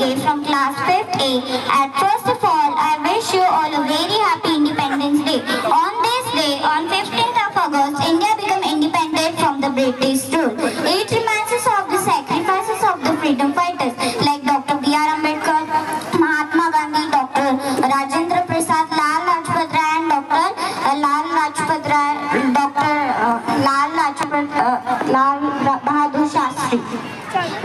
today from class 5th A. And first of all, I wish you all a very happy Independence Day. On this day, on 15th of August, India became independent from the British rule. It reminds us of the sacrifices of the freedom fighters like Dr. B.R. Ambedkar, Mahatma Gandhi, Dr. Rajendra Prasad, Lal Lajpat Rai, and Dr. Lal Bahadur Shastri.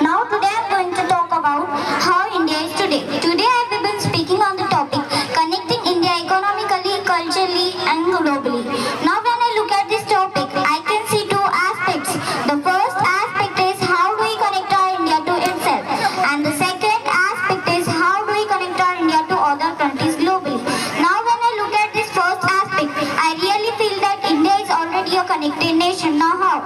Now today I am going to talk about how India is today. Today I have been speaking on the topic connecting India economically, culturally and globally. Now when I look at this topic, I can see two aspects. The first aspect is how do we connect our India to itself, and the second aspect is how do we connect our India to other countries globally. Now when I look at this first aspect, I really feel that India is already a connected nation. Now how?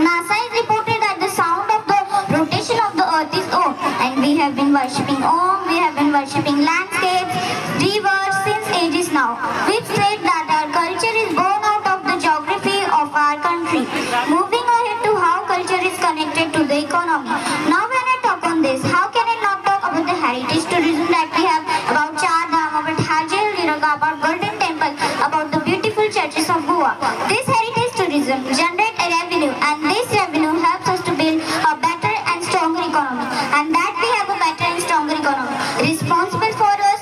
NASA has reported that the sound of the rotation of the earth is Om, and we have been worshipping Om, we have been worshipping landscapes, rivers since ages now, which said that our culture is born out of the geography of our country. Moving ahead to how culture is connected to the economy. Now when I talk on this, how can I not talk about the heritage tourism that we have, about Char Dham, about Hajel Liraga, about Golden Temple, about the beautiful churches of Goa. This heritage tourism generates a revenue, and this revenue helps us to build a better and stronger economy, and that we have a better and stronger economy responsible for us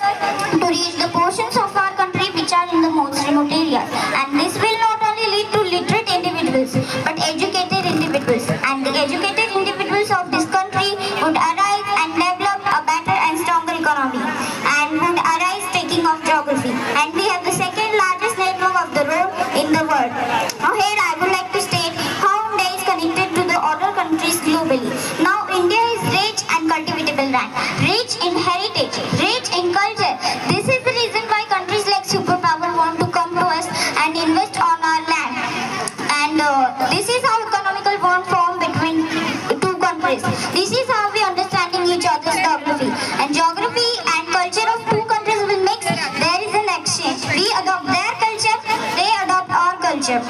to reach the portions of our country which are in the most remote areas, and this will not only lead to literate individuals but educated individuals, and the educated individuals of this country would arise and develop a better and stronger economy and would arise taking of geography, and we have the second largest network of the road in the world. Now here I would like to state how India is connected to the other countries globally. Now India is rich and cultivatable land, rich in heritage, rich in culture. This is the reason why countries like superpower want to come to us and invest on our land. And this is how economical bond form between two countries. This is how we understanding each other's geography. And geography and culture of two countries will mix. There is an exchange. We adopt their culture, they adopt our culture.